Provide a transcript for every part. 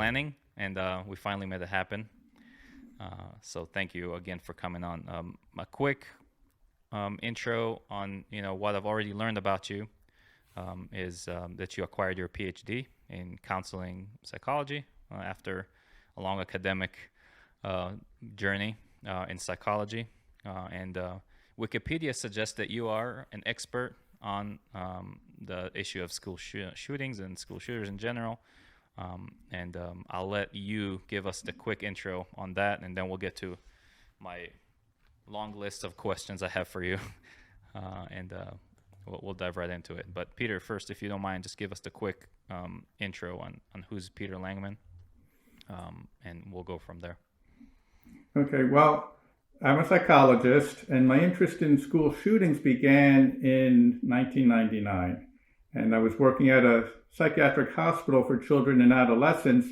planning, and we finally made it happen. So thank you again for coming on. A quick intro on what I've already learned about you is that you acquired your PhD in counseling psychology after a long academic journey in psychology, and Wikipedia suggests that you are an expert on the issue of school shootings and school shooters in general. And I'll let you give us the quick intro on that, and then we'll get to my long list of questions I have for you, and we'll dive right into it. But Peter, first, if you don't mind, just give us the quick intro on who's Peter Langman, and we'll go from there. Okay, well, I'm a psychologist, and my interest in school shootings began in 1999. And I was working at a psychiatric hospital for children and adolescents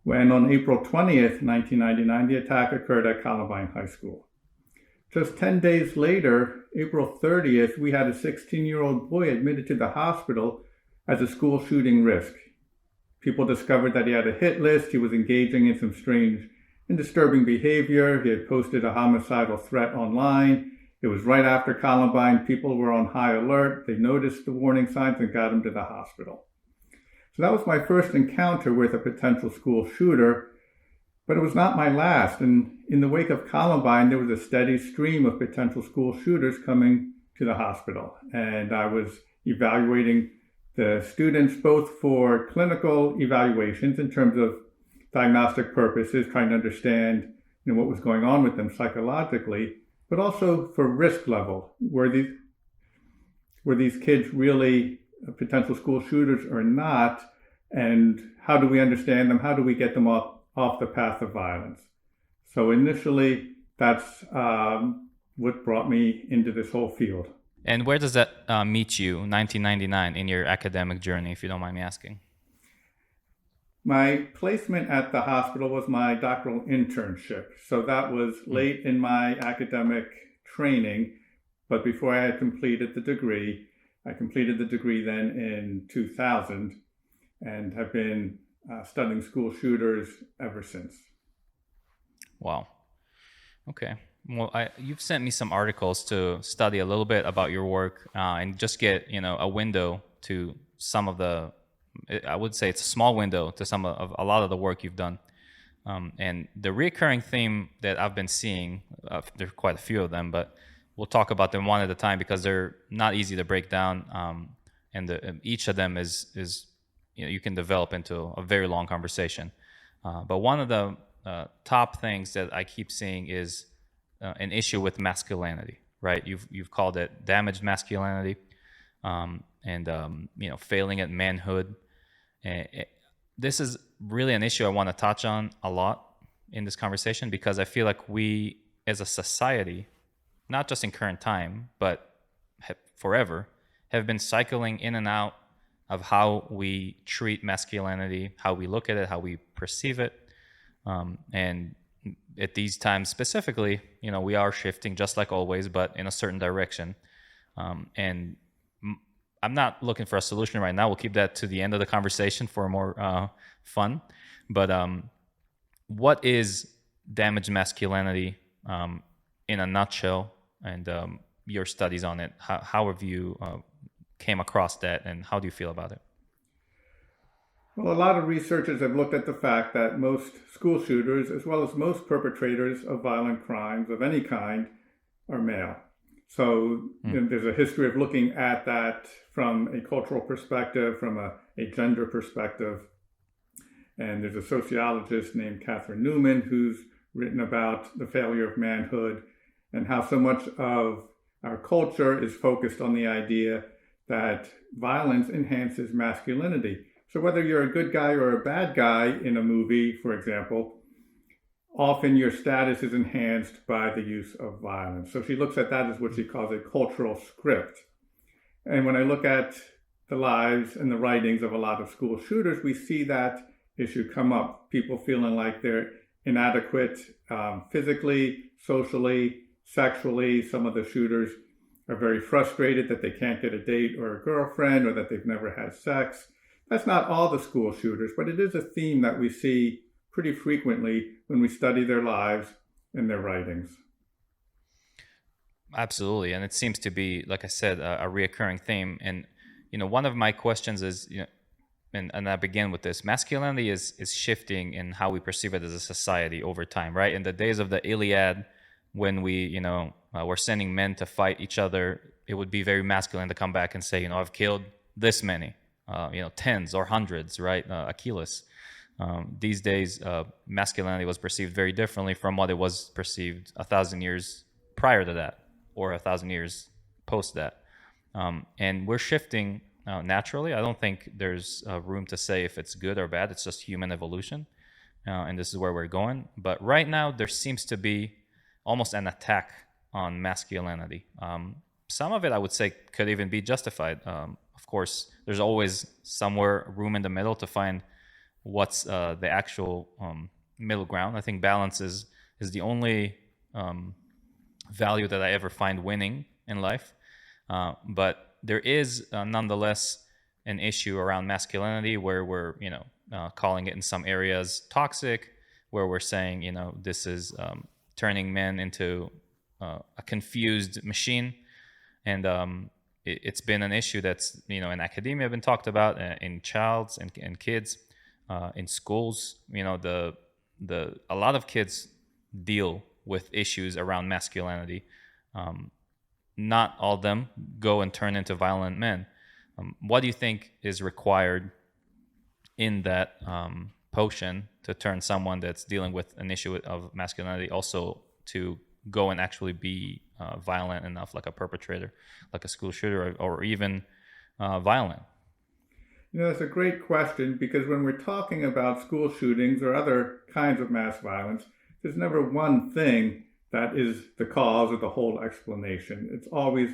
when on April 20th, 1999, the attack occurred at Columbine High School. Just 10 days later, April 30th, we had a 16-year-old boy admitted to the hospital as a school shooting risk. People discovered that he had a hit list, he was engaging in some strange and disturbing behavior, he had posted a homicidal threat online. It was right after Columbine. People were on high alert. They noticed the warning signs and got him to the hospital. So that was my first encounter with a potential school shooter, but it was not my last. And in the wake of Columbine, there was a steady stream of potential school shooters coming to the hospital. And I was evaluating the students both for clinical evaluations in terms of diagnostic purposes, trying to understand what was going on with them psychologically, but also for risk level. Were these kids really potential school shooters or not? And how do we understand them? How do we get them off the path of violence? So initially, that's what brought me into this whole field. And where does that meet you, 1999, in your academic journey, if you don't mind me asking? My placement at the hospital was my doctoral internship. So that was late in my academic training, but before I had completed the degree. I completed the degree then in 2000 and have been studying school shooters ever since. Wow. Okay. Well, you've sent me some articles to study a little bit about your work and just get, a window to some of the, I would say it's a small window to some of a lot of the work you've done. And the recurring theme that I've been seeing, there are quite a few of them, but we'll talk about them one at a time because they're not easy to break down. And each of them is you can develop into a very long conversation. But one of the top things that I keep seeing is an issue with masculinity, right? You've called it damaged masculinity, and failing at manhood. This is really an issue I want to touch on a lot in this conversation because I feel like we, as a society, not just in current time, but forever, have been cycling in and out of how we treat masculinity, how we look at it, how we perceive it. And at these times specifically, we are shifting just like always, but in a certain direction. And I'm not looking for a solution right now. We'll keep that to the end of the conversation for more fun. But what is damaged masculinity in a nutshell, and your studies on it? How have you came across that, and how do you feel about it? Well, a lot of researchers have looked at the fact that most school shooters, as well as most perpetrators of violent crimes of any kind, are male. So there's a history of looking at that from a cultural perspective, from a gender perspective. And there's a sociologist named Catherine Newman who's written about the failure of manhood and how so much of our culture is focused on the idea that violence enhances masculinity. So whether you're a good guy or a bad guy in a movie, for example, often your status is enhanced by the use of violence. So she looks at that as what she calls a cultural script. And when I look at the lives and the writings of a lot of school shooters, we see that issue come up. People feeling like they're inadequate physically, socially, sexually. Some of the shooters are very frustrated that they can't get a date or a girlfriend, or that they've never had sex. That's not all the school shooters, but it is a theme that we see pretty frequently when we study their lives and their writings. Absolutely, and it seems to be, like I said, a reoccurring theme. And one of my questions is, and I begin with this: masculinity is shifting in how we perceive it as a society over time, right? In the days of the Iliad, when we, were sending men to fight each other, it would be very masculine to come back and say, I've killed this many, tens or hundreds, right? Achilles. These days, masculinity was perceived very differently from what it was perceived 1,000 years prior to that, or 1,000 years post that. And we're shifting naturally. I don't think there's room to say if it's good or bad. It's just human evolution, and this is where we're going. But right now, there seems to be almost an attack on masculinity. Some of it, I would say, could even be justified. Of course, there's always somewhere room in the middle to find what's the actual middle ground. I think balance is the only value that I ever find winning in life. But there is nonetheless an issue around masculinity where we're, calling it in some areas toxic, where we're saying, this is turning men into a confused machine. And it's been an issue that's, in academia been talked about, in childs and kids, in schools. A lot of kids deal with issues around masculinity. Not all of them go and turn into violent men. What do you think is required in that potion to turn someone that's dealing with an issue of masculinity also to go and actually be violent enough, like a perpetrator, like a school shooter, or even violent? That's a great question, because when we're talking about school shootings or other kinds of mass violence, there's never one thing that is the cause or the whole explanation. It's always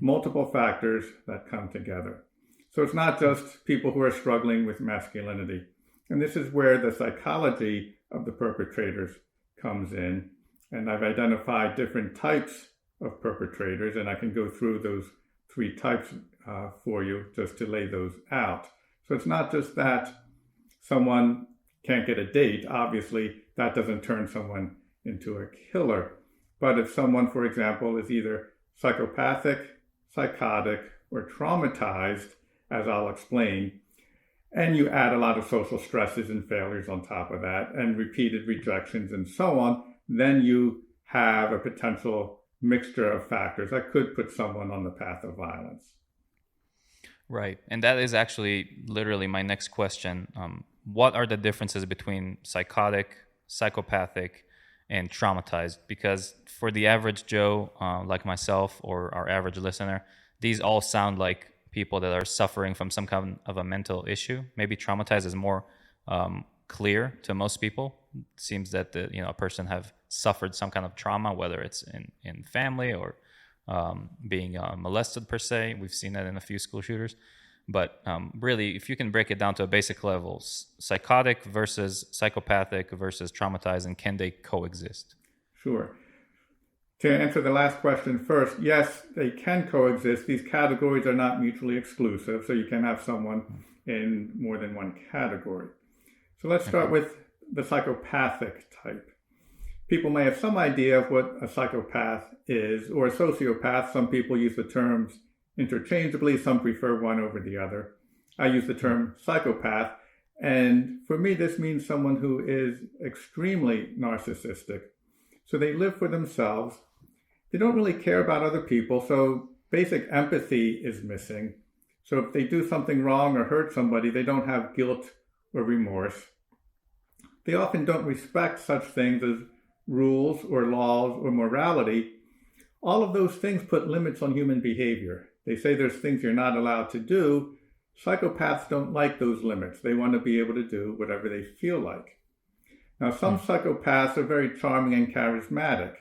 multiple factors that come together. So it's not just people who are struggling with masculinity. And this is where the psychology of the perpetrators comes in. And I've identified different types of perpetrators, and I can go through those three types for you just to lay those out. So it's not just that someone can't get a date. Obviously, that doesn't turn someone into a killer. But if someone, for example, is either psychopathic, psychotic, or traumatized, as I'll explain, and you add a lot of social stresses and failures on top of that, and repeated rejections and so on, then you have a potential mixture of factors that could put someone on the path of violence. Right. And that is actually literally my next question. What are the differences between psychotic, psychopathic, and traumatized? Because for the average Joe, like myself or our average listener, these all sound like people that are suffering from some kind of a mental issue. Maybe traumatized is more clear to most people. It seems that a person have suffered some kind of trauma, whether it's in family or being molested per se. We've seen that in a few school shooters. But really, if you can break it down to a basic level, psychotic versus psychopathic versus traumatized, and can they coexist? Sure. To answer the last question first, yes, they can coexist. These categories are not mutually exclusive, so you can have someone in more than one category. So let's start with the psychopathic type. People may have some idea of what a psychopath is, or a sociopath. Some people use the terms interchangeably. Some prefer one over the other. I use the term psychopath, and for me, this means someone who is extremely narcissistic. So they live for themselves. They don't really care about other people, so basic empathy is missing. So if they do something wrong or hurt somebody, they don't have guilt or remorse. They often don't respect such things as rules or laws or morality. All of those things put limits on human behavior. They say there's things you're not allowed to do. Psychopaths don't like those limits. They want to be able to do whatever they feel like. Now, some psychopaths are very charming and charismatic.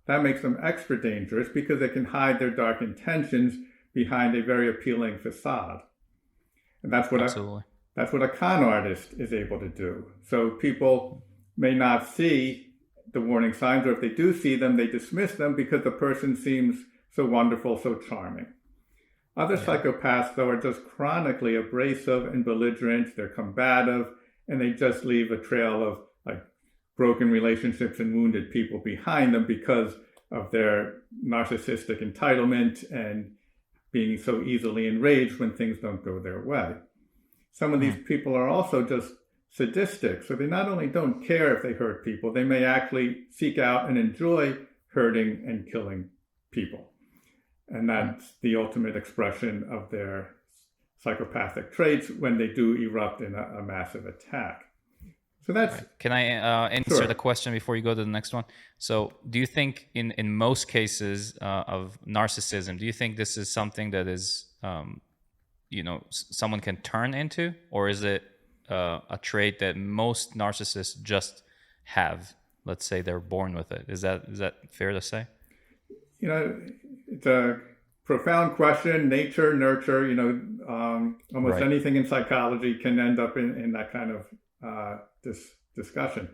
That makes them extra dangerous because they can hide their dark intentions behind a very appealing facade. And that's what a con artist is able to do. So people may not see the warning signs, or if they do see them, they dismiss them because the person seems so wonderful, so charming. Other Yeah. psychopaths, though, are just chronically abrasive and belligerent. They're combative, and they just leave a trail of like broken relationships and wounded people behind them because of their narcissistic entitlement and being so easily enraged when things don't go their way. Some of these Hmm. people are also just sadistic, so they not only don't care if they hurt people, they may actually seek out and enjoy hurting and killing people. And Hmm. that's the ultimate expression of their psychopathic traits when they do erupt in a massive attack. So that's Right. Can I answer the sure. question before you go to the next one? So, do you think in most cases of narcissism, do you think this is something that is someone can turn into, or is it a trait that most narcissists just have? Let's say they're born with it. Is that fair to say? You know, it's a profound question. Nature, nurture. Almost Right. anything in psychology can end up in that kind of discussion.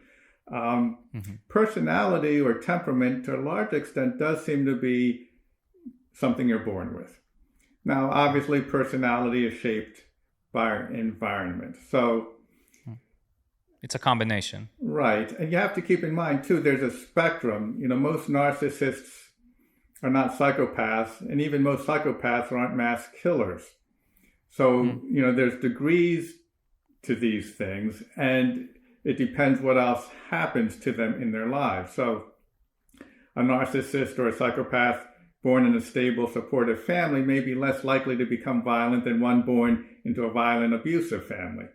Um, Hmm. Personality or temperament, to a large extent, does seem to be something you're born with. Now, obviously, personality is shaped by our environment. So, It's a combination. right. And you have to keep in mind, too, there's a spectrum. Most narcissists are not psychopaths, and even most psychopaths aren't mass killers. Mm. So, there's degrees to these things, and it depends what else happens to them in their lives. So, a narcissist or a psychopath born in a stable, supportive family may be less likely to become violent than one born into a violent, abusive family.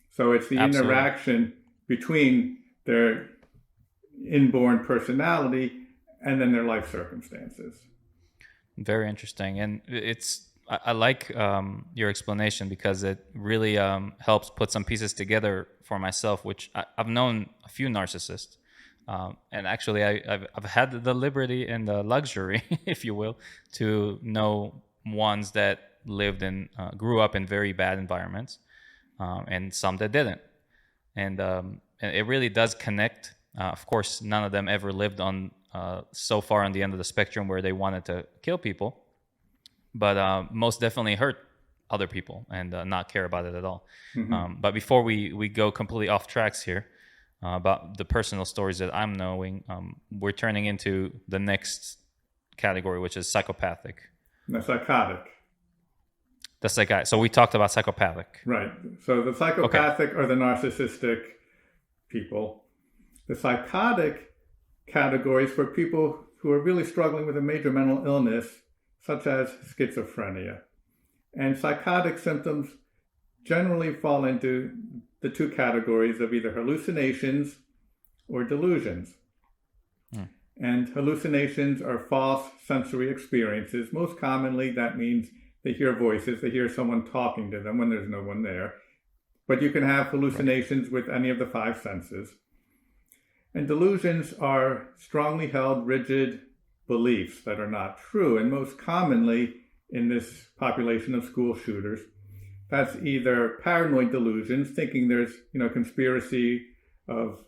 So, it's the Absolutely. interaction between their inborn personality and then their life circumstances. Very interesting, and I like your explanation because it really helps put some pieces together for myself. Which I've known a few narcissists, and actually I've had the liberty and the luxury, if you will, to know ones that grew up in very bad environments, and some that didn't, and it really does connect. Of course, none of them ever lived on so far on the end of the spectrum where they wanted to kill people, but most definitely hurt other people and not care about it at all. Mm-hmm. But before we go completely off tracks here about the personal stories that I'm knowing, we're turning into the next category, which is psychopathic. The psychotic. That's like so we talked about psychopathic. Right. So the Okay. psychopathic are the narcissistic people. The psychotic categories for people who are really struggling with a major mental illness, such as schizophrenia. And psychotic symptoms generally fall into the two categories of either hallucinations or delusions. Hmm. And hallucinations are false sensory experiences. Most commonly, that means they hear voices, they hear someone talking to them when there's no one there. But you can have Right. hallucinations with any of the five senses. And delusions are strongly held, rigid beliefs that are not true. And most commonly in this population of school shooters, that's either paranoid delusions, thinking there's conspiracy of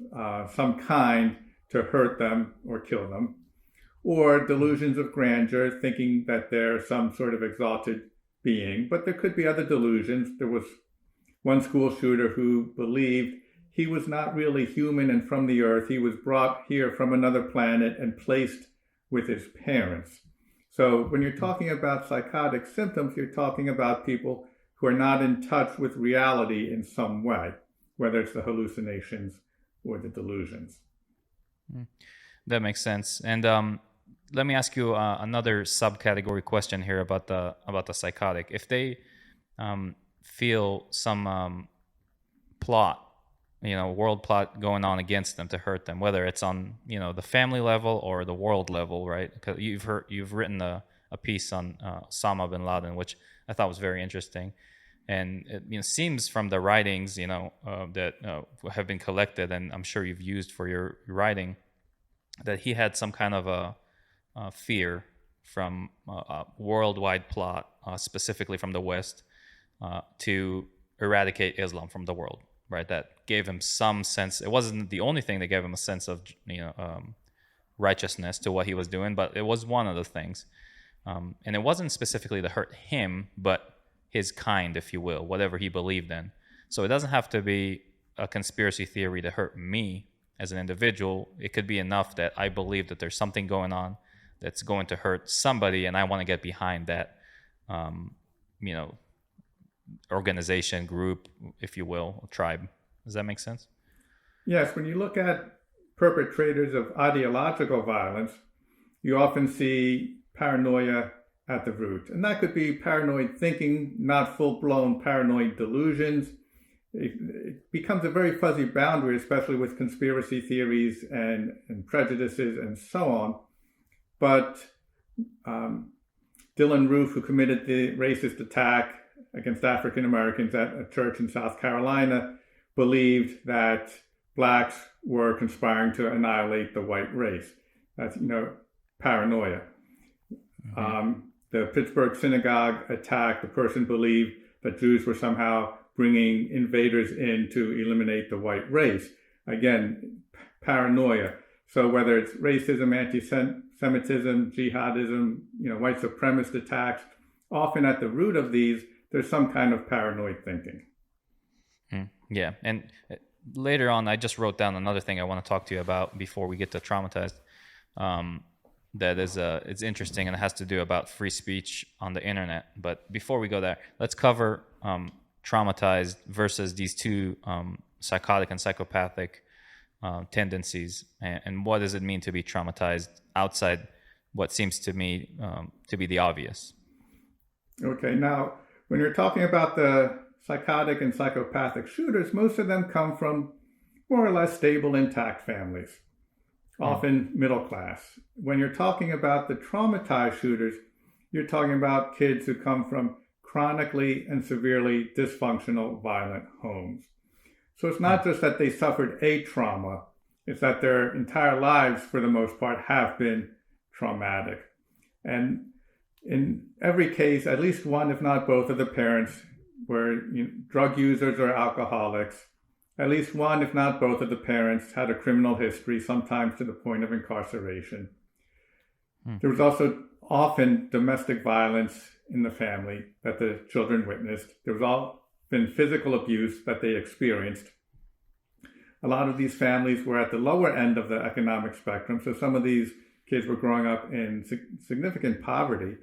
some kind to hurt them or kill them, or Hmm. delusions of grandeur, thinking that they're some sort of exalted being. But there could be other delusions. There was one school shooter who believed he was not really human and from the earth. He was brought here from another planet and placed with his parents. So when you're talking about psychotic symptoms, you're talking about people who are not in touch with reality in some way, whether it's the hallucinations or the delusions. Hmm. That makes sense. And let me ask you another subcategory question here about the psychotic. If they feel some plot, world plot going on against them to hurt them, whether it's on the family level or the world level, right? Because you've written a piece on Osama bin Laden, which I thought was very interesting, and it seems from the writings that have been collected, and I'm sure you've used for your writing, that he had some kind of a fear from a worldwide plot, specifically from the West, to eradicate Islam from the world. Right, that gave him some sense. It wasn't the only thing that gave him a sense of righteousness to what he was doing, but it was one of the things. And it wasn't specifically to hurt him, but his kind, if you will, whatever he believed in. So it doesn't have to be a conspiracy theory to hurt me as an individual. It could be enough that I believe that there's something going on that's going to hurt somebody, and I want to get behind that, um, you know, organization, group, if you will, tribe. Does that make sense? Yes, when you look at perpetrators of ideological violence, you often see paranoia at the root. And that could be paranoid thinking, not full-blown paranoid delusions. It becomes a very fuzzy boundary, especially with conspiracy theories and prejudices and so on. But Dylan Roof, who committed the racist attack against African Americans at a church in South Carolina, believed that blacks were conspiring to annihilate the white race. That's, paranoia. The Pittsburgh synagogue attack, the person believed that Jews were somehow bringing invaders in to eliminate the white race. Again, paranoia. So whether it's racism, anti-Semitism, jihadism, white supremacist attacks, often at the root of these, there's some kind of paranoid thinking. Yeah, and later on, I just wrote down another thing I want to talk to you about before we get to traumatized. That is, it's interesting, and it has to do about free speech on the internet. But before we go there, let's cover traumatized versus these two psychotic and psychopathic tendencies, and what does it mean to be traumatized outside what seems to me to be the obvious. Okay, now when you're talking about the psychotic and psychopathic shooters, most of them come from more or less stable, intact families, often middle class. When you're talking about the traumatized shooters, you're talking about kids who come from chronically and severely dysfunctional, violent homes. So it's not just that they suffered a trauma, it's that their entire lives, for the most part, have been traumatic. And in every case, at least one, if not both, of the parents were drug users or alcoholics. At least one, if not both, of the parents had a criminal history, sometimes to the point of incarceration. There was also often domestic violence in the family that the children witnessed. There was often physical abuse that they experienced. A lot of these families were at the lower end of the economic spectrum, so some of these kids were growing up in significant poverty.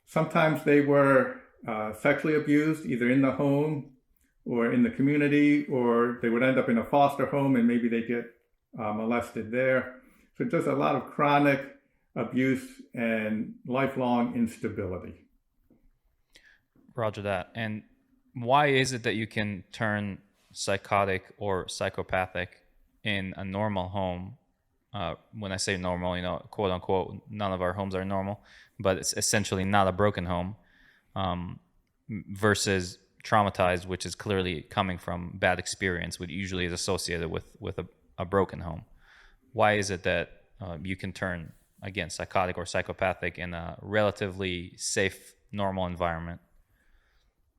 Sometimes they were sexually abused, either in the home or in the community, or they would end up in a foster home and maybe they get molested there. So just a lot of chronic abuse and lifelong instability. Roger that. And why is it that you can turn psychotic or psychopathic in a normal home? When I say normal, quote unquote, none of our homes are normal, but it's essentially not a broken home, versus traumatized, which is clearly coming from bad experience, which usually is associated with a broken home. Why is it that you can turn, again, psychotic or psychopathic in a relatively safe, normal environment?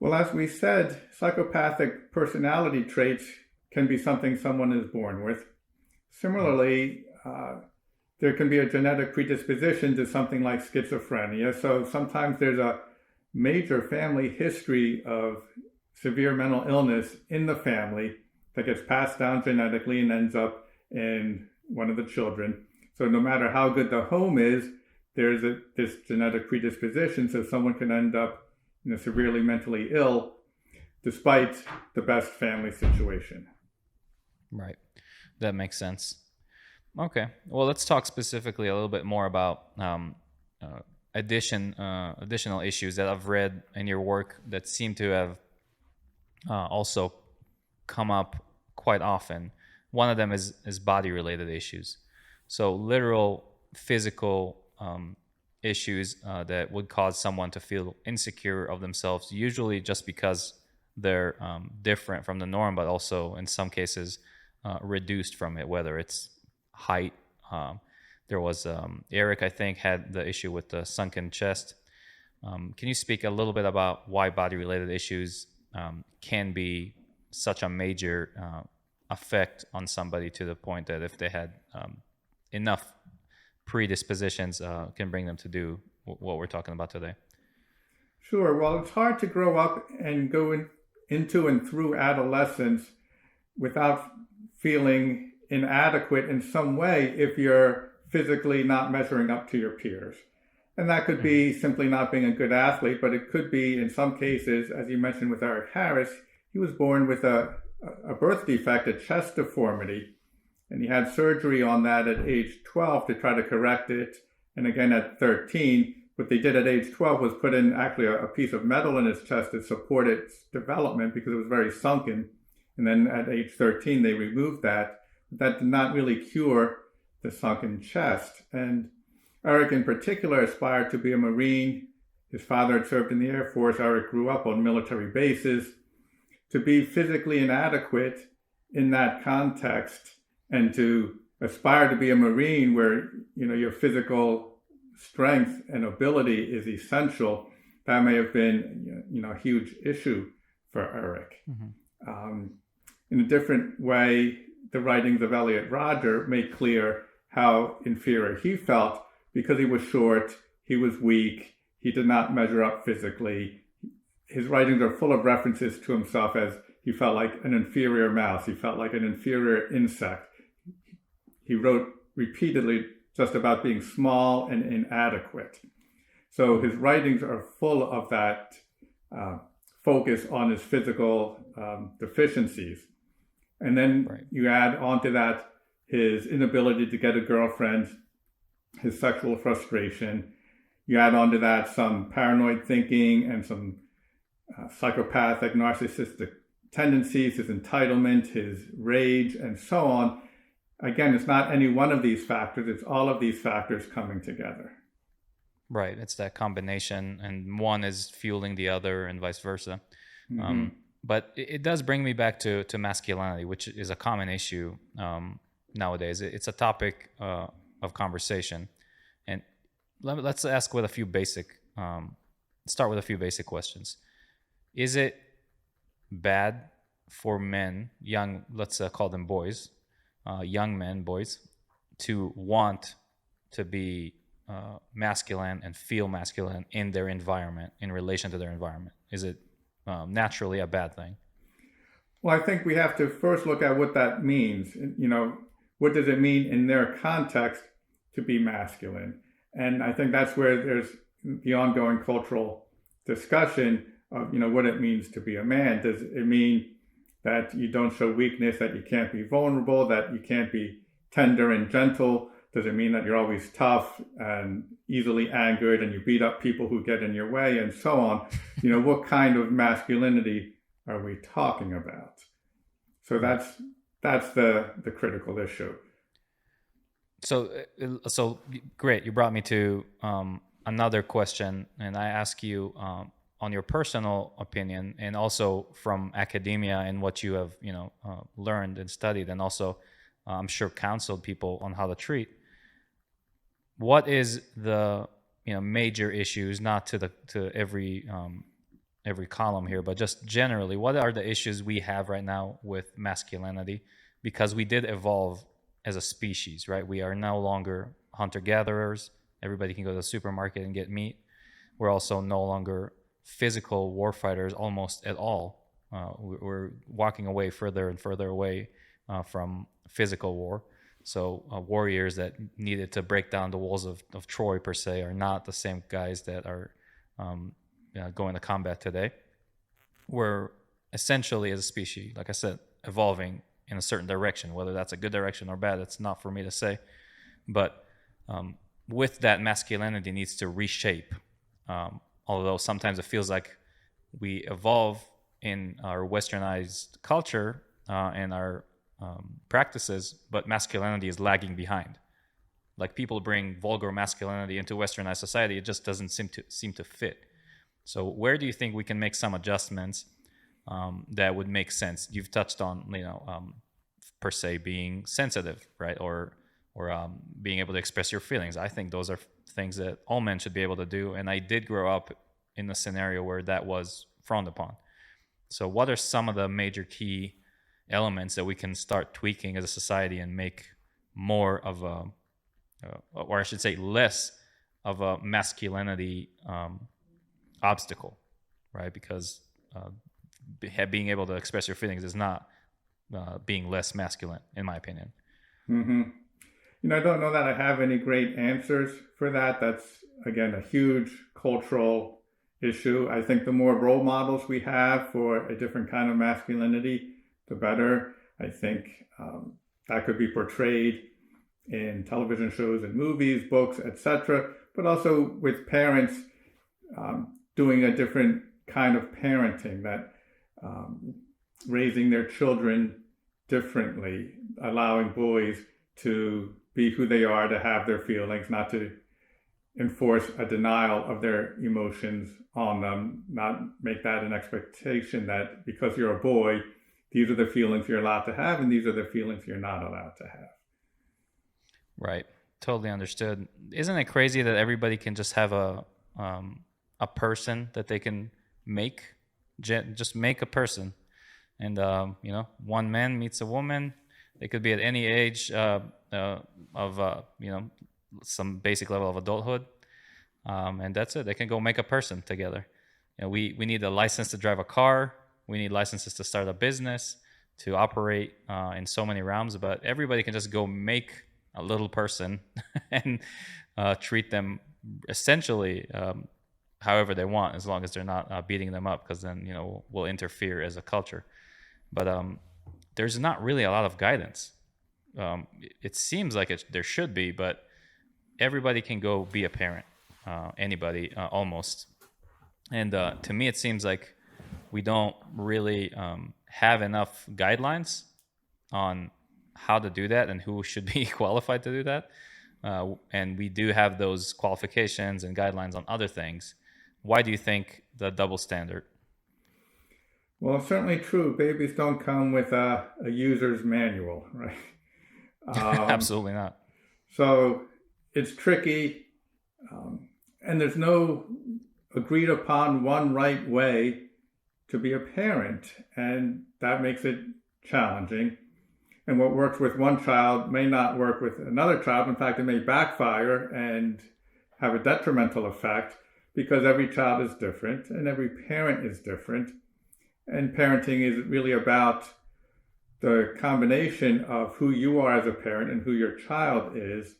Well, as we said, psychopathic personality traits can be something someone is born with. Similarly, there can be a genetic predisposition to something like schizophrenia. So sometimes there's a major family history of severe mental illness in the family that gets passed down genetically and ends up in one of the children. So no matter how good the home is, there's this genetic predisposition, so someone can end up severely mentally ill despite the best family situation. Right. That makes sense. Okay. Well, let's talk specifically a little bit more about additional issues that I've read in your work that seem to have also come up quite often. One of them is body-related issues. So literal physical issues that would cause someone to feel insecure of themselves, usually just because they're different from the norm, but also in some cases reduced from it, whether it's height. There was Eric, I think, had the issue with the sunken chest. Can you speak a little bit about why body-related issues can be such a major effect on somebody, to the point that if they had enough predispositions can bring them to do what we're talking about today? Sure. Well, it's hard to grow up and go into and through adolescence without feeling inadequate in some way if you're physically not measuring up to your peers. And that could Hmm. be simply not being a good athlete, but it could be, in some cases, as you mentioned with Eric Harris, he was born with a birth defect, a chest deformity, and he had surgery on that at age 12 to try to correct it, and again at 13. What they did at age 12 was put in actually a piece of metal in his chest to support its development because it was very sunken. And then at age 13, they removed that. That did not really cure the sunken chest. And Eric, in particular, aspired to be a Marine. His father had served in the Air Force. Eric grew up on military bases. To be physically inadequate in that context and to aspire to be a Marine where, your physical strength and ability is essential, that may have been, a huge issue for Eric. Hmm. In a different way, the writings of Elliot Rodger make clear how inferior he felt because he was short, he was weak, he did not measure up physically. His writings are full of references to himself as he felt like an inferior mouse, he felt like an inferior insect. He wrote repeatedly just about being small and inadequate. So his writings are full of that focus on his physical deficiencies. And then Right. you add onto that his inability to get a girlfriend, his sexual frustration. You add onto that some paranoid thinking and some psychopathic, narcissistic tendencies, his entitlement, his rage, and so on. Again, it's not any one of these factors, it's all of these factors coming together. Right. It's that combination, and one is fueling the other, and vice versa. Mm-hmm. Um, but it does bring me back to masculinity, which is a common issue nowadays. It's a topic of conversation, and let's ask with a few basic. Start with a few basic questions. Is it bad for men, young, let's call them boys, young men, boys, to want to be masculine and feel masculine in their environment, in relation to their environment? Is it naturally a bad thing? Well, I think we have to first look at what that means. What does it mean in their context to be masculine? And I think that's where there's the ongoing cultural discussion of, what it means to be a man. Does it mean that you don't show weakness, that you can't be vulnerable, that you can't be tender and gentle? Does it mean that you're always tough and easily angered and you beat up people who get in your way and so on? What kind of masculinity are we talking about? So Right. that's the critical issue. So great. You brought me to another question, and I ask you on your personal opinion, and also from academia and what you have, learned and studied, and also I'm sure counseled people on how to treat. What is the major issues? Not to every column here, but just generally, what are the issues we have right now with masculinity? Because we did evolve as a species, right? We are no longer hunter gatherers. Everybody can go to the supermarket and get meat. We're also no longer physical warfighters almost at all. We're walking away further and further away from physical war. So warriors that needed to break down the walls of Troy, per se, are not the same guys that are going to combat today. We're essentially, as a species, like I said, evolving in a certain direction. Whether that's a good direction or bad, that's not for me to say. But with that, masculinity needs to reshape. Although sometimes it feels like we evolve in our westernized culture and our practices, but masculinity is lagging behind. Like, people bring vulgar masculinity into westernized society, it just doesn't seem to fit. So where do you think we can make some adjustments that would make sense? You've touched on, per se, being sensitive, right, or being able to express your feelings. I think those are things that all men should be able to do. And I did grow up in a scenario where that was frowned upon. So what are some of the major key elements that we can start tweaking as a society and make more of or I should say, less of a masculinity obstacle, right? Because being able to express your feelings is not being less masculine, in my opinion. Hmm. I don't know that I have any great answers for that. That's, again, a huge cultural issue. I think the more role models we have for a different kind of masculinity, the better. I think that could be portrayed in television shows and movies, books, etc., but also with parents doing a different kind of parenting, that um, raising their children differently, allowing boys to be who they are, to have their feelings, not to enforce a denial of their emotions on them, not make that an expectation that because you're a boy, these are the feelings you're allowed to have and these are the feelings you're not allowed to have. Right. Totally understood. Isn't it crazy that everybody can just have a person that they can make, just make a person, and one man meets a woman. They could be at any age of some basic level of adulthood, and that's it. They can go make a person together. We need a license to drive a car. We need licenses to start a business, to operate in so many realms. But everybody can just go make a little person and treat them essentially however they want, as long as they're not beating them up, because then we'll interfere as a culture. But there's not really a lot of guidance. It seems like there should be, but everybody can go be a parent, anybody almost. And to me, it seems like we don't really have enough guidelines on how to do that and who should be qualified to do that. And we do have those qualifications and guidelines on other things. Why do you think the double standard? Well, it's certainly true. Babies don't come with a user's manual, right? Absolutely not. So it's tricky, and there's no agreed upon one right way to be a parent, and that makes it challenging. And what works with one child may not work with another child. In fact, it may backfire and have a detrimental effect, because every child is different and every parent is different. And parenting is really about the combination of who you are as a parent and who your child is,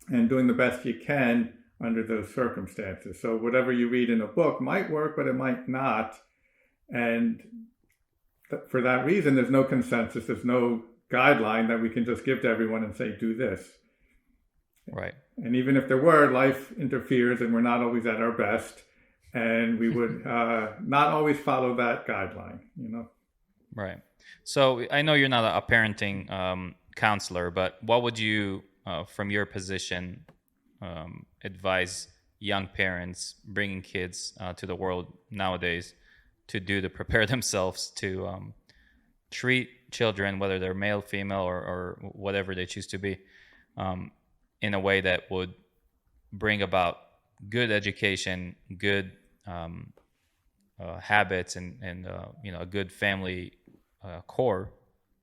and doing the best you can under those circumstances. So whatever you read in a book might work, but it might not. And for that reason, there's no consensus, there's no guideline that we can just give to everyone and say, do this. Right. And even if there were, life interferes and we're not always at our best. And we would not always follow that guideline, Right. So I know you're not a parenting counselor, but what would you, from your position, advise young parents bringing kids to the world nowadays to do to prepare themselves to treat children, whether they're male, female, or whatever they choose to be, in a way that would bring about good education, good habits, and a good family core,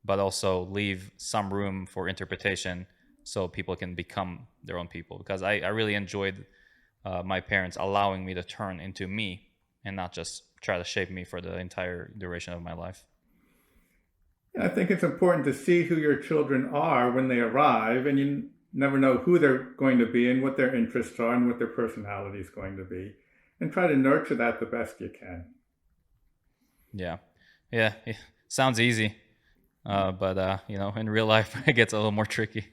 but also leave some room for interpretation so people can become their own people. Because I really enjoyed my parents allowing me to turn into me and not just try to shape me for the entire duration of my life. I think it's important to see who your children are when they arrive, and you never know who they're going to be and what their interests are and what their personality is going to be, and try to nurture that the best you can. Yeah. Sounds easy, but in real life, it gets a little more tricky.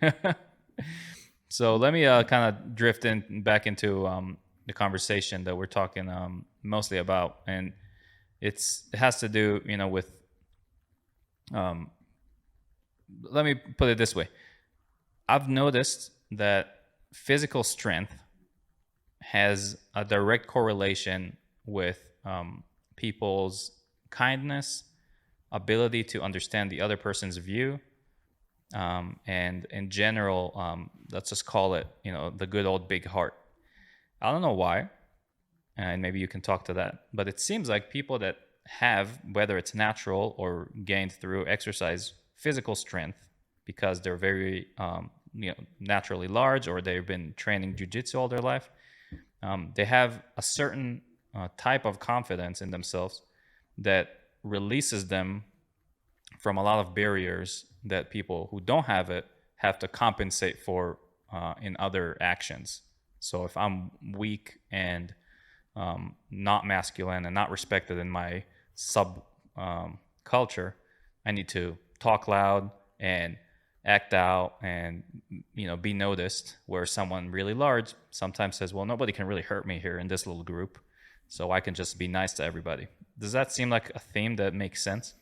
So let me kind of drift back into the conversation that we're talking mostly about, and it has to do, with. Let me put it this way: I've noticed that physical strength has a direct correlation with people's kindness, ability to understand the other person's view, and in general, let's just call it, the good old big heart. I don't know why, and maybe you can talk to that, but it seems like people that have, whether it's natural or gained through exercise, physical strength, because they're very naturally large, or they've been training jujitsu all their life. They have a certain type of confidence in themselves that releases them from a lot of barriers that people who don't have it have to compensate for in other actions. So if I'm weak and not masculine and not respected in my sub culture, I need to talk loud and act out and be noticed. Where someone really large sometimes says, well, nobody can really hurt me here in this little group, so I can just be nice to everybody. Does that seem like a theme that makes sense?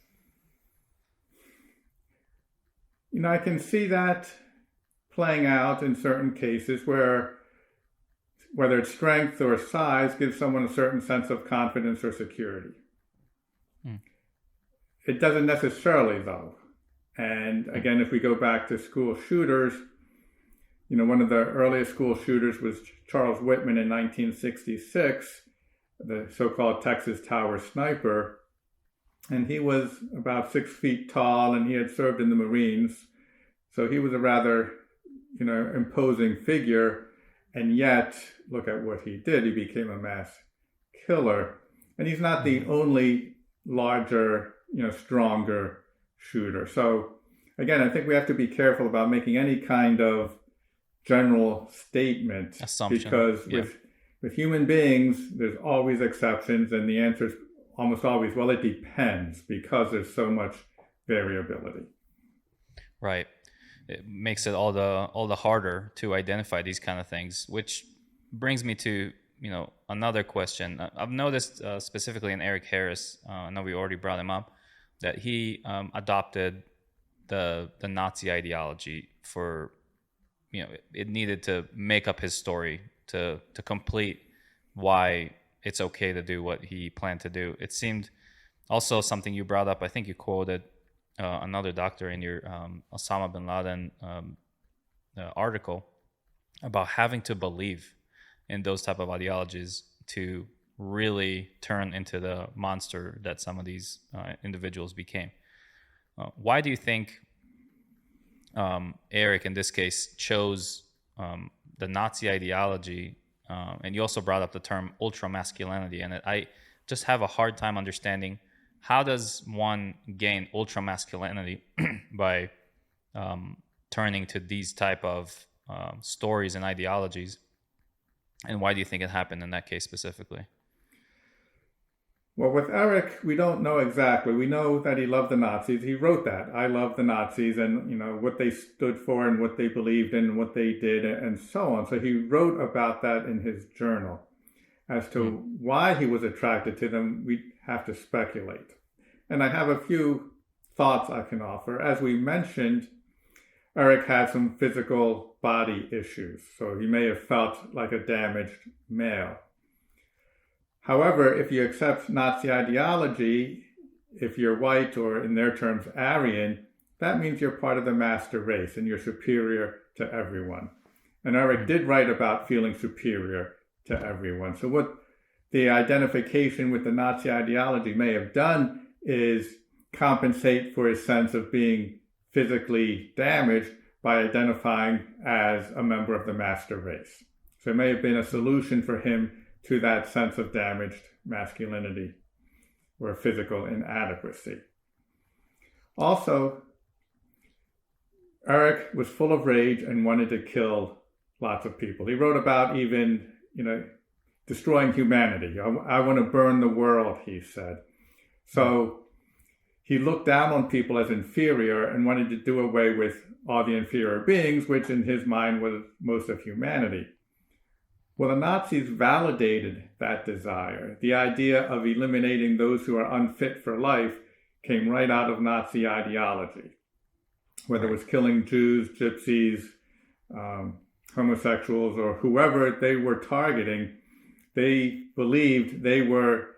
I can see that playing out in certain cases where whether it's strength or size gives someone a certain sense of confidence or security. It doesn't necessarily, though. And again, if we go back to school shooters, one of the earliest school shooters was Charles Whitman in 1966, the so-called Texas Tower sniper. And he was about 6 feet tall, and he had served in the Marines. So he was a rather, imposing figure. And yet, look at what he did. He became a mass killer. And he's not the only larger, stronger shooter. So again, I think we have to be careful about making any kind of general statement. Assumption. Because with human beings, there's always exceptions, and the answer is almost always, well, it depends, because there's so much variability. Right. It makes it all the harder to identify these kind of things, which brings me to another question. I've noticed specifically in Eric Harris, I know we already brought him up, that he adopted the Nazi ideology for it needed to make up his story to complete why it's okay to do what he planned to do. It seemed also something you brought up. I think you quoted another doctor in your Osama Bin Laden article about having to believe in those type of ideologies to really turn into the monster that some of these individuals became. Why do you think Eric, in this case, chose the Nazi ideology? And you also brought up the term ultra-masculinity, and I just have a hard time understanding how does one gain ultra-masculinity by turning to these type of stories and ideologies, and why do you think it happened in that case specifically? Well, with Eric, we don't know exactly. We know that he loved the Nazis. He wrote that, I love the Nazis, and what they stood for and what they believed in and what they did and so on. So he wrote about that in his journal. As to why he was attracted to them, we have to speculate. And I have a few thoughts I can offer. As we mentioned, Eric had some physical body issues, so he may have felt like a damaged male. However, if you accept Nazi ideology, if you're white, or in their terms, Aryan, that means you're part of the master race and you're superior to everyone. And Eric did write about feeling superior to everyone. So what the identification with the Nazi ideology may have done is compensate for his sense of being physically damaged by identifying as a member of the master race. So it may have been a solution for him to that sense of damaged masculinity or physical inadequacy. Also, Eric was full of rage and wanted to kill lots of people. He wrote about even, destroying humanity. I want to burn the world, he said. So he looked down on people as inferior and wanted to do away with all the inferior beings, which in his mind was most of humanity. Well, the Nazis validated that desire. The idea of eliminating those who are unfit for life came right out of Nazi ideology. Whether it was killing Jews, gypsies, homosexuals, or whoever they were targeting, they believed they were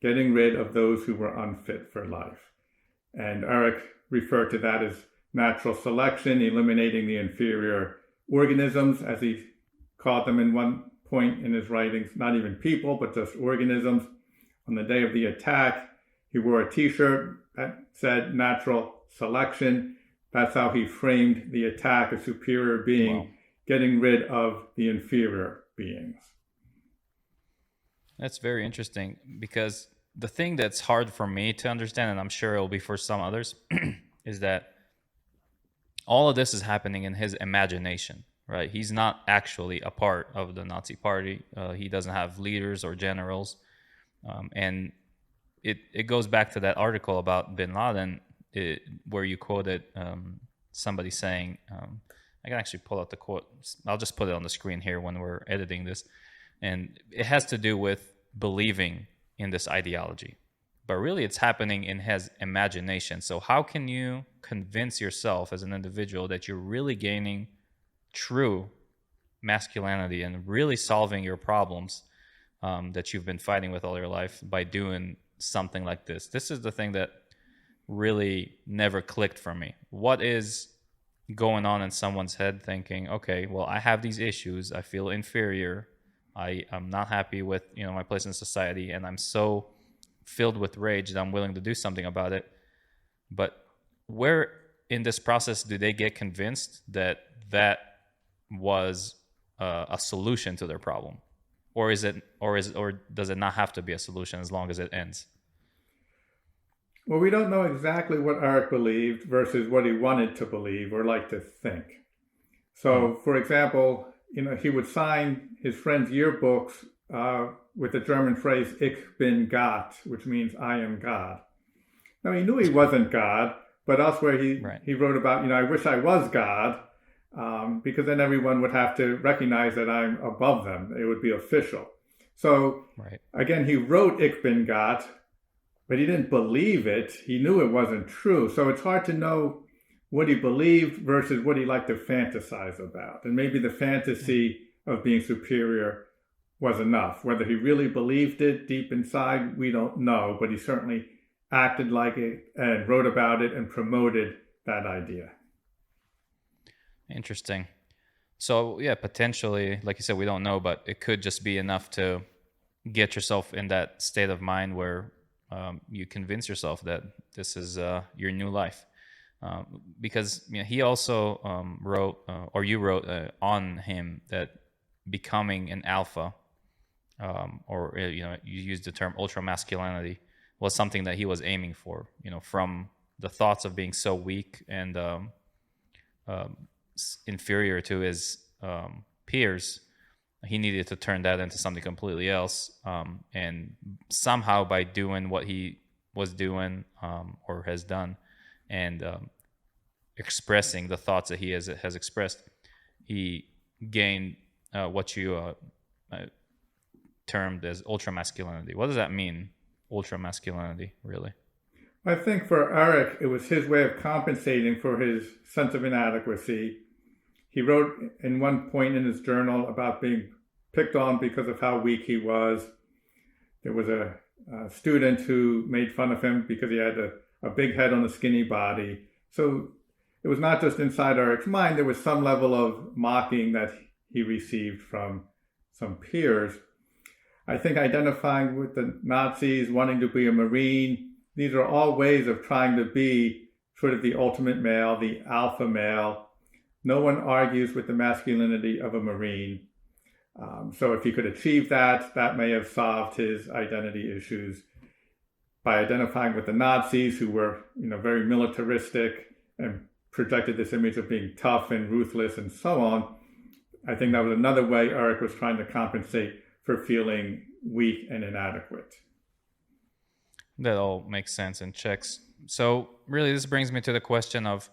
getting rid of those who were unfit for life. And Eric referred to that as natural selection, eliminating the inferior organisms, as he called them in one point in his writings, not even people, but just organisms. On the day of the attack, he wore a t-shirt that said natural selection, That's how he framed the attack, a superior Well, being getting rid of the inferior beings. that's very interesting because the thing that's hard for me to understand, and I'm sure it'll be for some others, is that all of this is happening in his imagination, right? He's not actually a part of the Nazi party. He doesn't have leaders or generals. And it goes back to that article about Bin Laden, where you quoted somebody saying, I can actually pull out the quote. I'll just put it on the screen here when we're editing this. And it has to do with believing in this ideology. But really, it's happening in his imagination. So, how can you convince yourself as an individual that you're really gaining true masculinity and really solving your problems that you've been fighting with all your life by doing something like this? This is the thing that really never clicked for me. What is going on in someone's head thinking, okay, well, I have these issues. I feel inferior. I'm not happy with, my place in society, and I'm so filled with rage that I'm willing to do something about it. But where in this process do they get convinced that that was a solution to their problem, or does it not have to be a solution as long as it ends? Well, we don't know exactly what Eric believed versus what he wanted to believe or like to think. Hmm. So, for example, he would sign his friends' yearbooks with the German phrase "Ich bin Gott," which means "I am God." Now, he knew he wasn't God, but elsewhere Right. he wrote about, "I wish I was God," because then everyone would have to recognize that I'm above them. It would be official. So, Right. again, he wrote "Ich bin Gott," but he didn't believe it. He knew it wasn't true. So it's hard to know what he believed versus what he liked to fantasize about. And maybe the fantasy of being superior was enough. Whether he really believed it deep inside, we don't know, but he certainly acted like it and wrote about it and promoted that idea. Interesting. So yeah, potentially, like you said, we don't know, but it could just be enough to get yourself in that state of mind where you convince yourself that this is your new life. Because he also wrote, or you wrote on him that becoming an alpha, or you used the term ultra masculinity, was something that he was aiming for. From the thoughts of being so weak and inferior to his peers, he needed to turn that into something completely else. And somehow, by doing what he was doing or has done, and expressing the thoughts that he has expressed, he gained what you termed as ultra masculinity. What does that mean, ultra masculinity, really? I think for Eric, it was his way of compensating for his sense of inadequacy. He wrote in one point in his journal about being picked on because of how weak he was. There was a student who made fun of him because he had a big head on a skinny body. So it was not just inside Eric's mind, there was some level of mocking that he received from some peers. I think identifying with the Nazis, wanting to be a Marine, these are all ways of trying to be sort of the ultimate male, the alpha male. No one argues with the masculinity of a Marine. So if he could achieve that, that may have solved his identity issues. By identifying with the Nazis, who were, very militaristic and projected this image of being tough and ruthless and so on, I think that was another way Eric was trying to compensate for feeling weak and inadequate. That all makes sense and checks. So really, this brings me to the question of,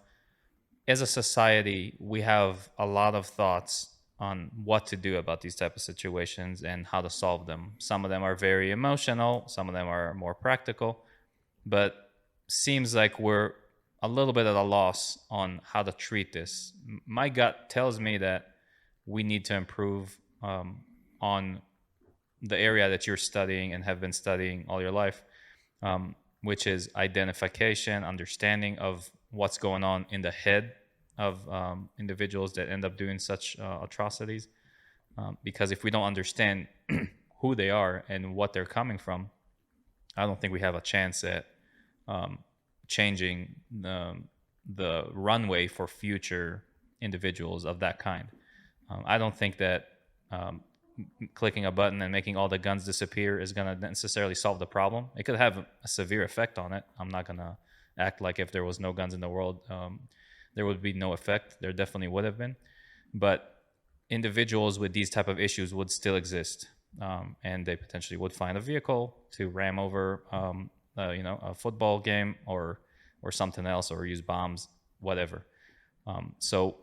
as a society, we have a lot of thoughts on what to do about these type of situations and how to solve them. Some of them are very emotional, some of them are more practical, but seems like we're a little bit at a loss on how to treat this. My gut tells me that we need to improve on the area that you're studying and have been studying all your life, which is identification, understanding of what's going on in the head of individuals that end up doing such atrocities. Because if we don't understand who they are and what they're coming from, I don't think we have a chance at changing the runway for future individuals of that kind. I don't think that um, clicking a button and making all the guns disappear is going to necessarily solve the problem. It could have a severe effect on it. I'm not going to act like if there was no guns in the world, there would be no effect. There definitely would have been, but individuals with these type of issues would still exist, and they potentially would find a vehicle to ram over, a football game or something else, or use bombs, whatever. So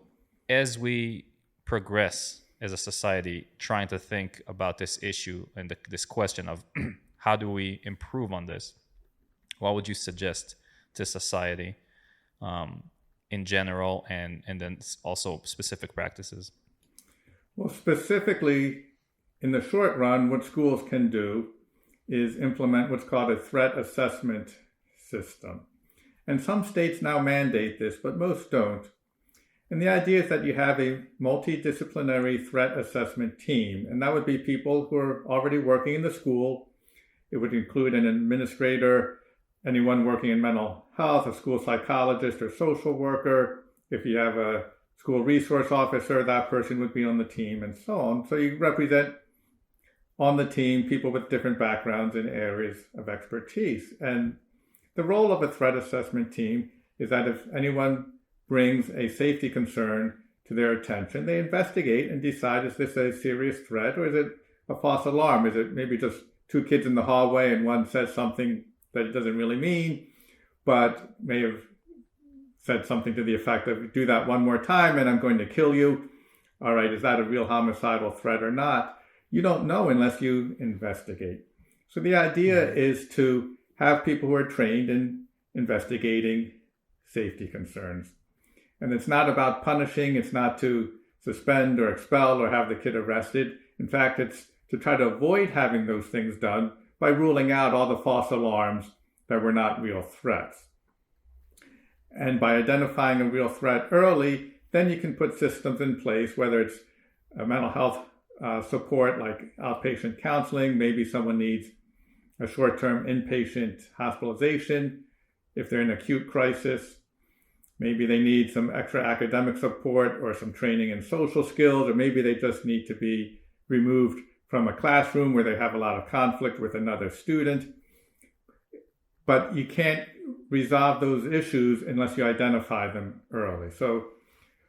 as we progress as a society, trying to think about this issue and this question of how do we improve on this, what would you suggest to society in general, and then also specific practices? Well, specifically, in the short run, what schools can do is implement what's called a threat assessment system. And some states now mandate this, but most don't. And the idea is that you have a multidisciplinary threat assessment team, and that would be people who are already working in the school. It would include an administrator, anyone working in mental health, a school psychologist or social worker. If you have a school resource officer, that person would be on the team, and so on. So you represent on the team people with different backgrounds and areas of expertise. And the role of a threat assessment team is that if anyone brings a safety concern to their attention, they investigate and decide, is this a serious threat or is it a false alarm? Is it maybe just two kids in the hallway and one says something that it doesn't really mean, but may have said something to the effect of, do that one more time and I'm going to kill you. All right, is that a real homicidal threat or not? You don't know unless you investigate. So the idea is to have people who are trained in investigating safety concerns. And it's not about punishing, it's not to suspend or expel or have the kid arrested. In fact, it's to try to avoid having those things done by ruling out all the false alarms that were not real threats. And by identifying a real threat early, then you can put systems in place, whether it's a mental health support like outpatient counseling, maybe someone needs a short-term inpatient hospitalization if they're in acute crisis. Maybe they need some extra academic support or some training in social skills, or maybe they just need to be removed from a classroom where they have a lot of conflict with another student. But you can't resolve those issues unless you identify them early. So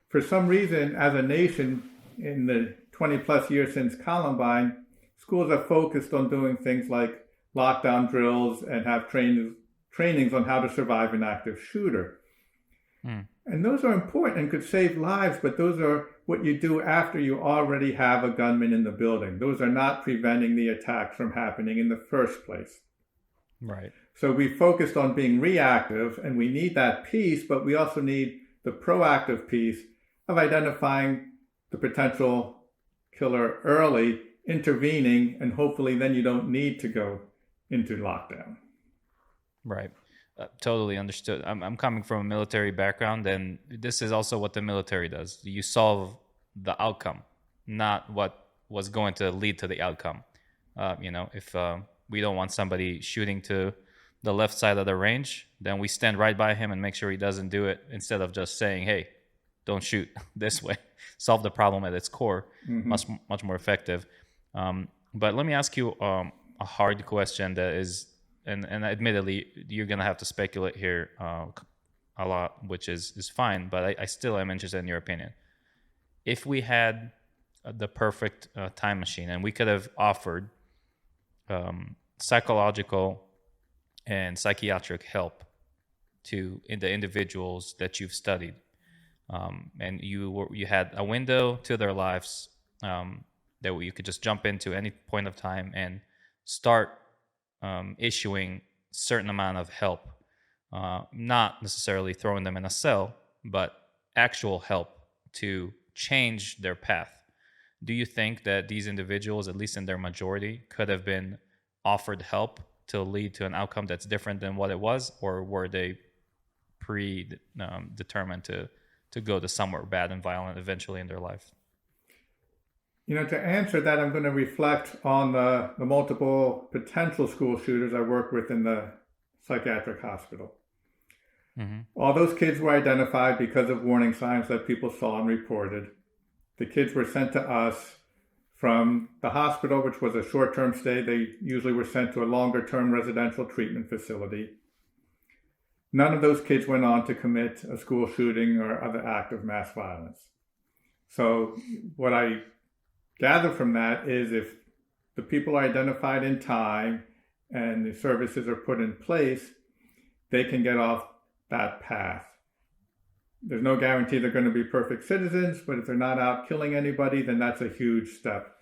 for some reason, as a nation, in the 20 plus years since Columbine, schools have focused on doing things like lockdown drills and have trainings on how to survive an active shooter. And those are important and could save lives, but those are what you do after you already have a gunman in the building. Those are not preventing the attack from happening in the first place. Right. So we focused on being reactive, and we need that piece, but we also need the proactive piece of identifying the potential killer early, intervening, and hopefully then you don't need to go into lockdown. Right. Totally understood. I'm coming from a military background, and this is also what the military does. You solve the outcome, not what was going to lead to the outcome. If we don't want somebody shooting to the left side of the range, then we stand right by him and make sure he doesn't do it, instead of just saying, hey, don't shoot this way. Solve the problem at its core. Much more effective. But let me ask you a hard question that is, and admittedly, you're going to have to speculate here a lot, which is fine, but I still am interested in your opinion. If we had the perfect time machine and we could have offered psychological and psychiatric help to the individuals that you've studied, and you had a window to their lives that you could just jump into any point of time and start issuing certain amount of help, not necessarily throwing them in a cell, but actual help to change their path. Do you think that these individuals, at least in their majority, could have been offered help to lead to an outcome that's different than what it was, or were they determined to go to somewhere bad and violent eventually in their life? To answer that, I'm going to reflect on the multiple potential school shooters I work with in the psychiatric hospital. Hmm. All those kids were identified because of warning signs that people saw and reported. The kids were sent to us from the hospital, which was a short-term stay. They usually were sent to a longer-term residential treatment facility. None of those kids went on to commit a school shooting or other act of mass violence. So what I gather from that is if the people are identified in time and the services are put in place, they can get off that path. There's no guarantee they're going to be perfect citizens, but if they're not out killing anybody, then that's a huge step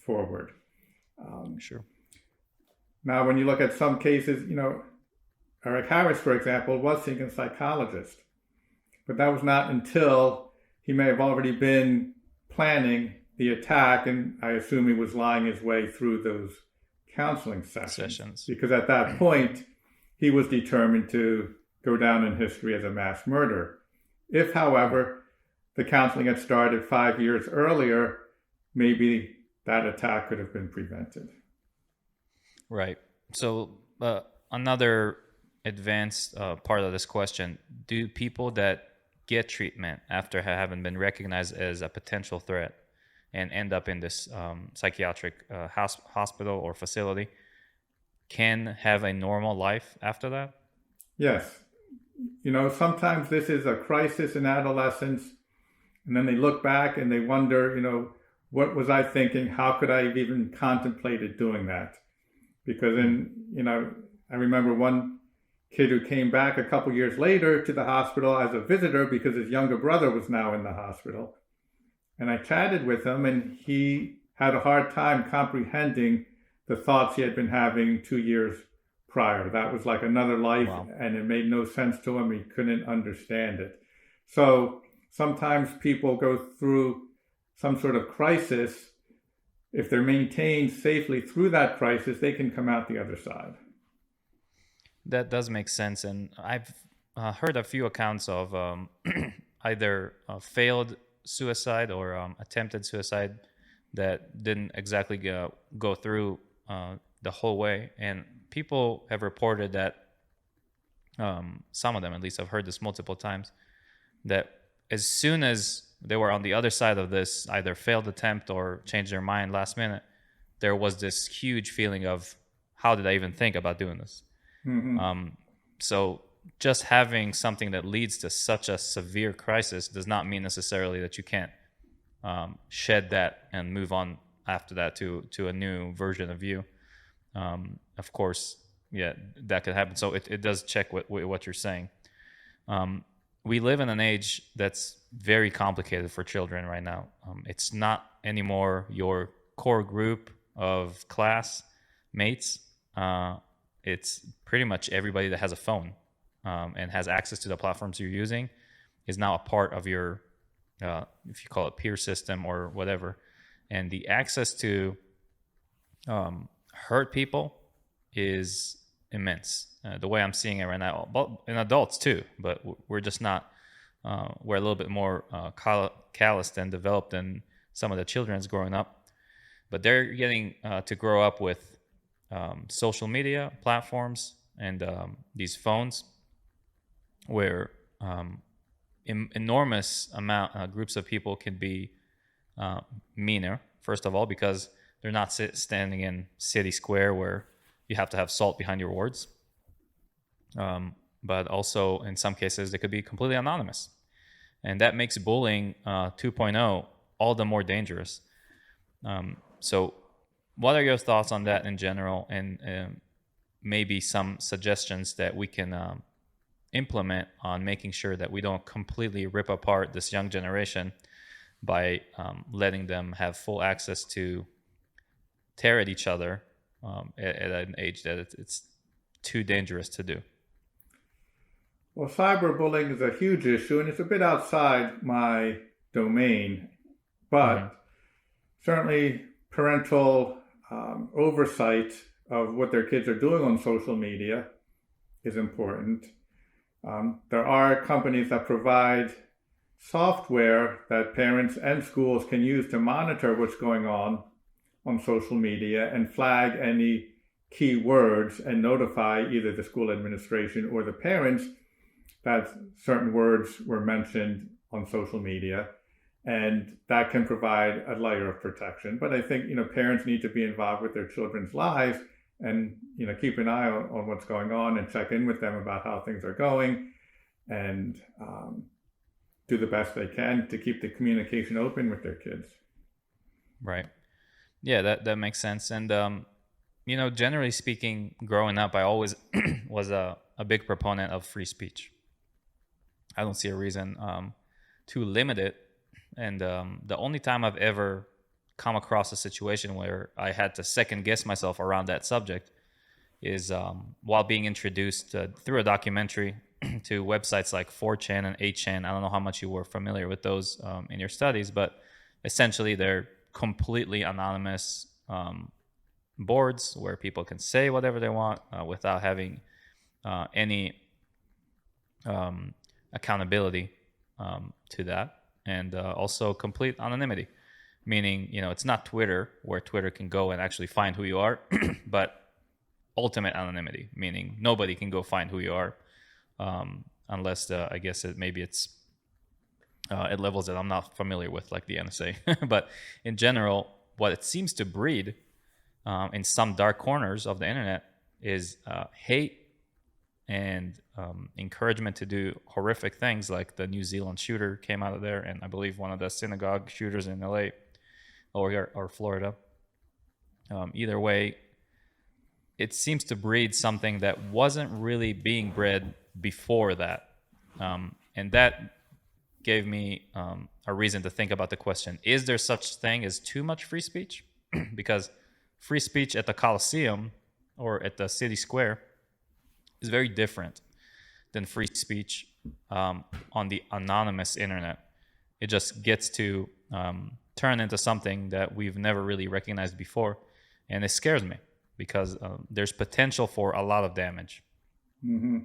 forward. Sure. Now, when you look at some cases, Eric Harris, for example, was seeing a psychologist, but that was not until he may have already been planning the attack, and I assume he was lying his way through those counseling sessions. Because at that point, he was determined to go down in history as a mass murderer. If, however, the counseling had started 5 years earlier, maybe that attack could have been prevented. Right. So another advanced part of this question, do people that get treatment after having been recognized as a potential threat and end up in this psychiatric hospital or facility can have a normal life after that? Yes. Sometimes this is a crisis in adolescence, and then they look back and they wonder, what was I thinking? How could I have even contemplated doing that? Because I remember one kid who came back a couple years later to the hospital as a visitor because his younger brother was now in the hospital. And I chatted with him, and he had a hard time comprehending the thoughts he had been having 2 years prior. That was like another life, Wow. and it made no sense to him. He couldn't understand it. So sometimes people go through some sort of crisis. If they're maintained safely through that crisis, they can come out the other side. That does make sense. And I've heard a few accounts of either failed suicide or attempted suicide that didn't exactly go through the whole way. And people have reported that, some of them at least, I've heard this multiple times, that as soon as they were on the other side of this, either failed attempt or changed their mind last minute, there was this huge feeling of, how did I even think about doing this? Mm-hmm. So just having something that leads to such a severe crisis does not mean necessarily that you can't shed that and move on after that to a new version of you. Of course, yeah, that could happen. So it does check what you're saying. We live in an age that's very complicated for children right now. It's not anymore your core group of class mates. It's pretty much everybody that has a phone and has access to the platforms you're using is now a part of your, if you call it peer system or whatever. And the access to hurt people is immense. The way I'm seeing it right now, but in adults too, but we're just not, we're a little bit more calloused and developed than some of the children's growing up. But they're getting to grow up with social media platforms and these phones where enormous amount groups of people can be meaner, first of all, because they're not standing in city square where you have to have salt behind your words. But also in some cases they could be completely anonymous, and that makes bullying 2.0 all the more dangerous. So what are your thoughts on that in general, and maybe some suggestions that we can implement on making sure that we don't completely rip apart this young generation by letting them have full access to tear at each other at an age that it's too dangerous to do? Well, cyberbullying is a huge issue, and it's a bit outside my domain, but certainly parental oversight of what their kids are doing on social media is important. There are companies that provide software that parents and schools can use to monitor what's going on social media and flag any key words and notify either the school administration or the parents. that certain words were mentioned on social media, and that can provide a layer of protection. But I think parents need to be involved with their children's lives and keep an eye on what's going on and check in with them about how things are going, and do the best they can to keep the communication open with their kids. Right. Yeah, that makes sense. And generally speaking, growing up, I always was a big proponent of free speech. I don't see a reason to limit it. And the only time I've ever come across a situation where I had to second guess myself around that subject is while being introduced through a documentary to websites like 4chan and 8chan. I don't know how much you were familiar with those in your studies, but essentially they're completely anonymous boards where people can say whatever they want without having any accountability to that, and also complete anonymity, meaning it's not Twitter, where Twitter can go and actually find who you are, but ultimate anonymity, meaning nobody can go find who you are, unless I guess maybe it's at levels that I'm not familiar with, like the NSA. But in general, what it seems to breed in some dark corners of the internet is hate and encouragement to do horrific things, like the New Zealand shooter came out of there, and I believe one of the synagogue shooters in LA or Florida. Either way, it seems to breed something that wasn't really being bred before that. And that gave me a reason to think about the question, is there such thing as too much free speech? Because free speech at the Coliseum or at the city square is very different than free speech on the anonymous internet. It just gets to turn into something that we've never really recognized before. And it scares me because there's potential for a lot of damage. Mm-hmm.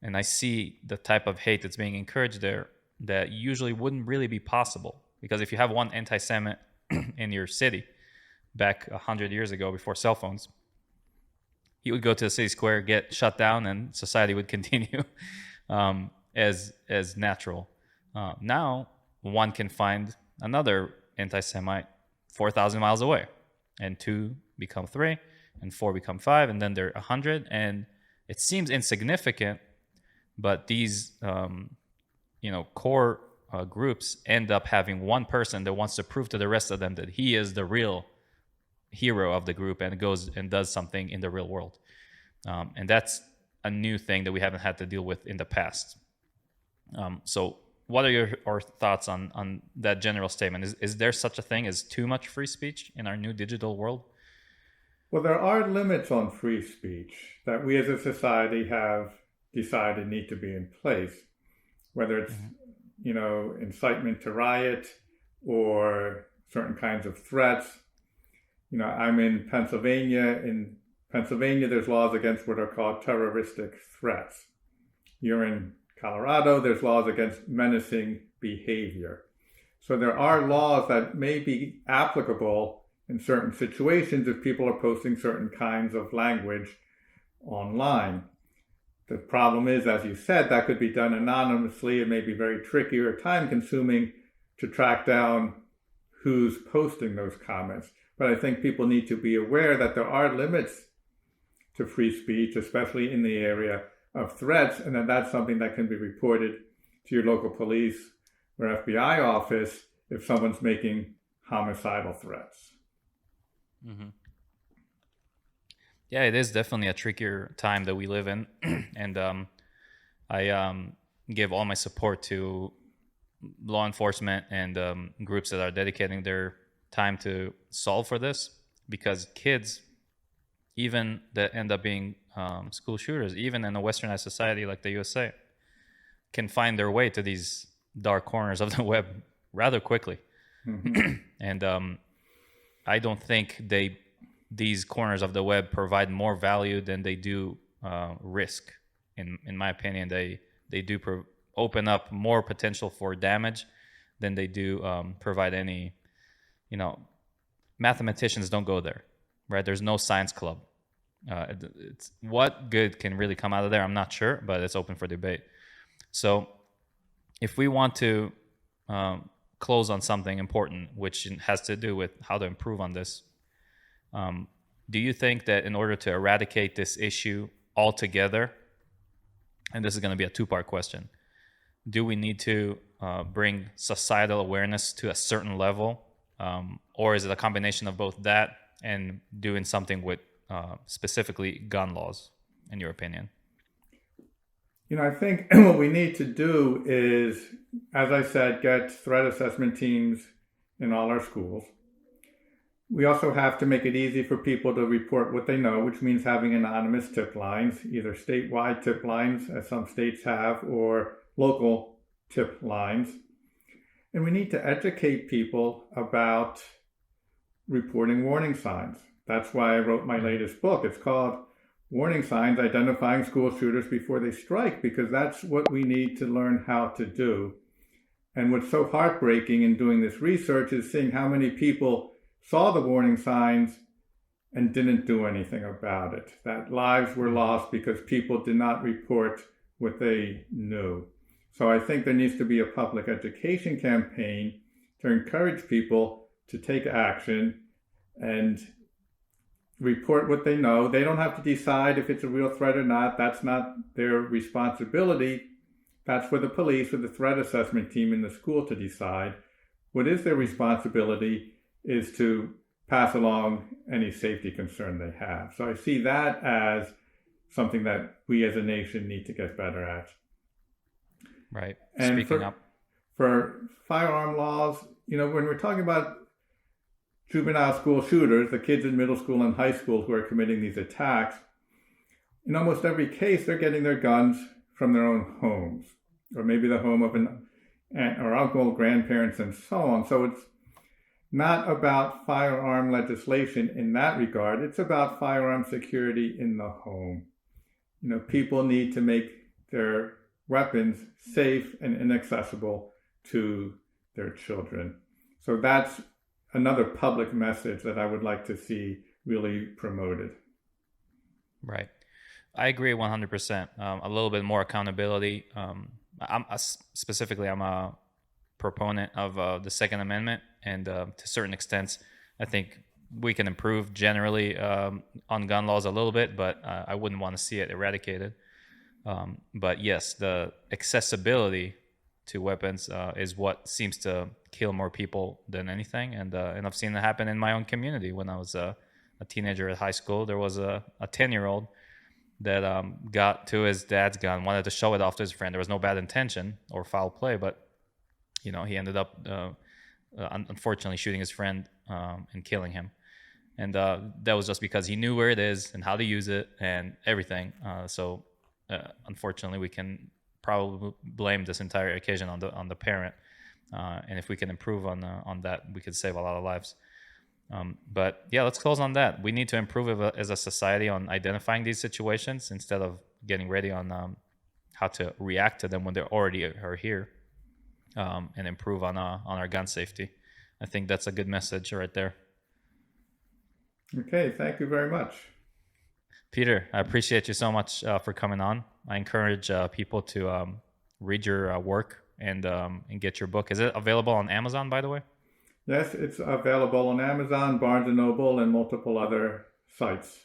And I see the type of hate that's being encouraged there that usually wouldn't really be possible. Because if you have one anti-Semite in your city back 100 years ago before cell phones, he would go to the city square, get shut down, and society would continue as natural. Now, one can find another anti-Semite 4,000 miles away, and 2 become 3, and 4 become 5, and then they're 100, and it seems insignificant, but these core groups end up having one person that wants to prove to the rest of them that he is the real hero of the group and goes and does something in the real world. And that's a new thing that we haven't had to deal with in the past. So what are your thoughts on that general statement? Is there such a thing as too much free speech in our new digital world? Well, there are limits on free speech that we as a society have decided need to be in place, whether it's, incitement to riot or certain kinds of threats. I'm in Pennsylvania. In Pennsylvania, there's laws against what are called terroristic threats. You're in Colorado, there's laws against menacing behavior. So there are laws that may be applicable in certain situations if people are posting certain kinds of language online. The problem is, as you said, that could be done anonymously. It may be very tricky or time-consuming to track down who's posting those comments. But I think people need to be aware that there are limits to free speech, especially in the area of threats, and that's something that can be reported to your local police or FBI office if someone's making homicidal threats. Mm-hmm. Yeah, it is definitely a trickier time that we live in. And I give all my support to law enforcement and groups that are dedicating their time to solve for this, because kids, even that end up being school shooters, even in a westernized society like the USA, can find their way to these dark corners of the web rather quickly. Mm-hmm. And I don't think these corners of the web provide more value than they do risk. In my opinion, they do open up more potential for damage than they do provide any. Mathematicians don't go there, right? There's no science club. It's what good can really come out of there. I'm not sure, but it's open for debate. So if we want to close on something important, which has to do with how to improve on this, um, do you think that in order to eradicate this issue altogether, and this is going to be a two-part question, do we need to bring societal awareness to a certain level, or is it a combination of both that and doing something with specifically gun laws, in your opinion? I think what we need to do is, as I said, get threat assessment teams in all our schools. We also have to make it easy for people to report what they know, which means having anonymous tip lines, either statewide tip lines, as some states have, or local tip lines. And we need to educate people about reporting warning signs. That's why I wrote my latest book. It's called Warning Signs: Identifying School Shooters Before They Strike, because that's what we need to learn how to do. And what's so heartbreaking in doing this research is seeing how many people saw the warning signs and didn't do anything about it. That lives were lost because people did not report what they knew. So I think there needs to be a public education campaign to encourage people to take action and report what they know. They don't have to decide if it's a real threat or not. That's not their responsibility. That's for the police or the threat assessment team in the school to decide. What is their responsibility is to pass along any safety concern they have. So I see that as something that we as a nation need to get better at. Right. And Speaking up. For firearm laws, when we're talking about juvenile school shooters, the kids in middle school and high school who are committing these attacks, in almost every case, they're getting their guns from their own homes, or maybe the home of an aunt or uncle, grandparents, and so on. So it's not about firearm legislation in that regard. It's about firearm security in the home. People need to make their weapons safe and inaccessible to their children. So that's another public message that I would like to see really promoted. Right. I agree 100%. A little bit more accountability. I'm a proponent of the Second Amendment, and to certain extents, I think we can improve generally on gun laws a little bit, but I wouldn't want to see it eradicated. But yes, the accessibility to weapons is what seems to kill more people than anything, and I've seen it happen in my own community. When I was a teenager at high school, there was a 10-year-old that got to his dad's gun, wanted to show it off to his friend. There was no bad intention or foul play, but he ended up unfortunately shooting his friend and killing him. And that was just because he knew where it is and how to use it and everything. So unfortunately, we can probably blame this entire occasion on the parent. And if we can improve on that, we could save a lot of lives. But yeah, let's close on that. We need to improve as a society on identifying these situations instead of getting ready on how to react to them when they already are here, and improve on our gun safety. I think that's a good message right there. Okay, thank you very much. Peter, I appreciate you so much for coming on. I encourage people to read your work and get your book. Is it available on Amazon, by the way? Yes, it's available on Amazon, Barnes & Noble, and multiple other sites.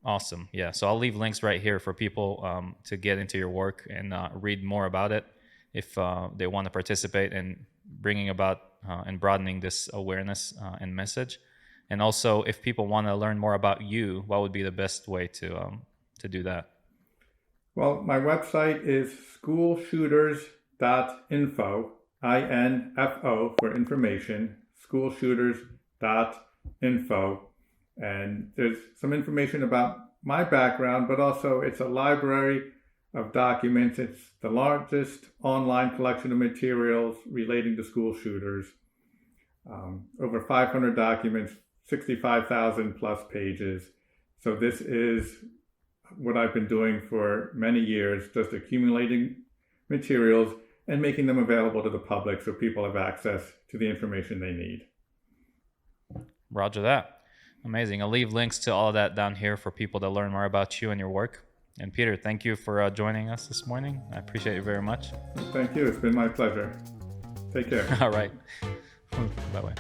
Awesome. Yeah. So I'll leave links right here for people to get into your work and read more about it if they want to participate in bringing about and broadening this awareness and message. And also, if people want to learn more about you, what would be the best way to do that? Well, my website is schoolshooters.info. INFO for information, schoolshooters.info. And there's some information about my background, but also it's a library of documents. It's the largest online collection of materials relating to school shooters. Over 500 documents, 65,000 plus pages. So this is what I've been doing for many years, just accumulating materials and making them available to the public so people have access to the information they need. Roger that. Amazing. I'll leave links to all of that down here for people to learn more about you and your work. And Peter, thank you for joining us this morning. I appreciate it very much. Thank you. It's been my pleasure. Take care. All right. Bye-bye.